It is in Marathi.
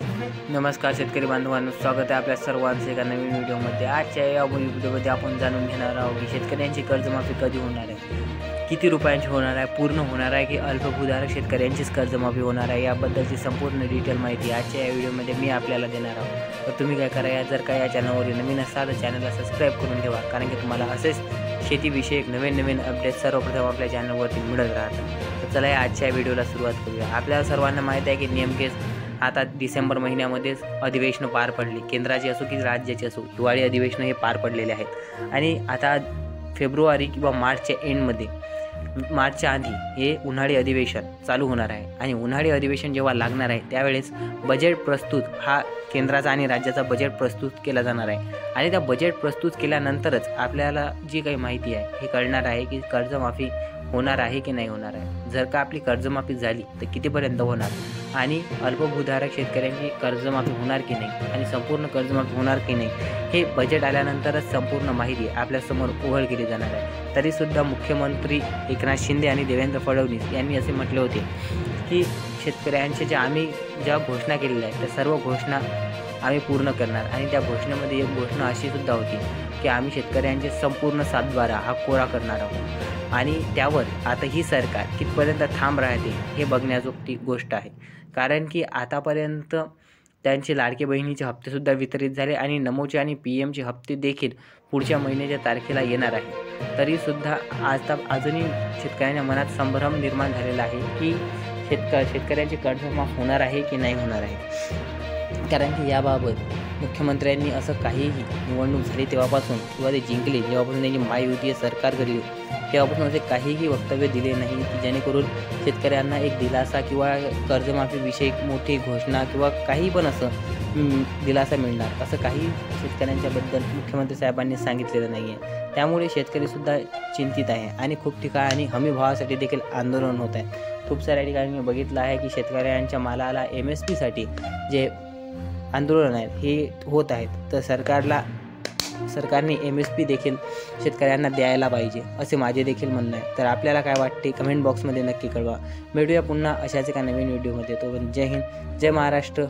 नमस्कार शेतकरी बांधवांनो, स्वागत आहे आपल्या सर्वांचे एका नवीन व्हिडिओमध्ये। आजच्या या व्हिडिओमध्ये आपण जाणून घेणार आहोत की शेतकऱ्यांची कर्जमाफी कधी होणार आहे, किती रुपयांची होणार आहे, पूर्ण होणार आहे की अल्पभूधारक शेतकऱ्यांचीच कर्जमाफी होणार आहे, याबद्दलची संपूर्ण डिटेल माहिती आजच्या या व्हिडिओमध्ये मी आपल्याला देणार आहोत। तर तुम्ही काय करा, जर का या चॅनलवर नवीन असाल तर चॅनलला सबस्क्राईब करून ठेवा, कारण की तुम्हाला असेच शेतीविषयक नवीन अपडेट्स सर्वप्रथम आपल्या चॅनलवरती मिळत राहतात। तर चला आजच्या व्हिडिओला सुरुवात करूया। आपल्याला सर्वांना माहिती आहे की नेमकेच आता डिसेंबर महिन्यामध्येच अधिवेशन पार पडली, केंद्राची असो की राज्याची असो, हिवाळी अधिवेशन हे पार पडलेले आहेत। आणि आता फेब्रुवारी किंवा मार्चच्या एंडमध्ये, मार्चच्या आधी हे उन्हाळी अधिवेशन चालू होणार आहे। आणि उन्हाळी अधिवेशन जेव्हा लागणार आहे त्यावेळेस बजेट प्रस्तुत हा केंद्राचा आणि राज्याचा बजेट प्रस्तुत केला जाणार आहे। आणि त्या बजेट प्रस्तुत केल्यानंतरच आपल्याला जी काही माहिती आहे हे कळणार आहे की कर्जमाफी होणार आहे की नाही होणार आहे। जर का आपली कर्जमाफी झाली तर कितीपर्यंत होणार, आणि अल्पभूधारक शेतकऱ्यांची कर्जमाफी होणार की नाही, आणि संपूर्ण कर्जमाफी होणार की नाही, हे बजेट आल्यानंतरच संपूर्ण माहिती आपल्यासमोर उघड केली जाणार आहे। तरीसुद्धा मुख्यमंत्री एकनाथ शिंदे आणि देवेंद्र फडणवीस यांनी असे म्हटले होते की शेतकऱ्यांचे आम्ही ज्या घोषणा केलेल्या आहेत त्या सर्व घोषणा आम्ही पूर्ण करणार। आणि त्या घोषणेमध्ये एक घोषणा अशी सुद्धा होती की आम्ही शेतकऱ्यांचे संपूर्ण 7/12 हा कोरा करणार आहोत। आणि त्यावर आता ही सरकार कितपर्यंत ठाम राहते हे बघण्याजोगती गोष्ट आहे, कारण की आतापर्यंत त्यांचे लाडके बहिणीचे हप्तेसुद्धा वितरित झाले आणि नमोचे आणि PMचे हप्ते देखील पुढच्या महिन्याच्या तारखेला येणार आहे। तरीसुद्धा अजूनही शेतकऱ्यांच्या मनात संभ्रम निर्माण झालेला आहे की शेतकऱ्यांचे कर्ज माफ होणार आहे की नाही होणार आहे। कारण की याबाबत मुख्यमंत्र्यांनी असं काहीही निवडणूक झाली तेव्हापासून किंवा ते जिंकले जेव्हापासून त्यांची महायुतीय सरकार घडली तेव्हापासून असे काहीही वक्तव्य दिले नाही की जेणेकरून शेतकऱ्यांना एक दिलासा किंवा कर्जमाफीविषयी मोठी घोषणा किंवा काही पण असं दिलासा मिळणार, असं काही शेतकऱ्यांच्याबद्दल मुख्यमंत्री साहेबांनी सांगितलेलं नाही आहे। त्यामुळे शेतकरीसुद्धा चिंतित आहे आणि खूप ठिकाणी हमीभावासाठी देखील आंदोलन होत आहे। खूप साऱ्या ठिकाणी मी बघितलं आहे की शेतकऱ्यांच्या मालाला MSPसाठी जे आंदोलन आहेत हे होत आहेत, तर सरकारने MSP देखील शेतकऱ्यांना द्यायला पाहिजे असे माझे देखील म्हणणं आहे। तर आपल्याला काय वाटते कमेंट बॉक्समध्ये नक्की कळवा। भेटूया पुन्हा अशाच एका नवीन व्हिडिओमध्ये। तो जय हिंद, जय महाराष्ट्र।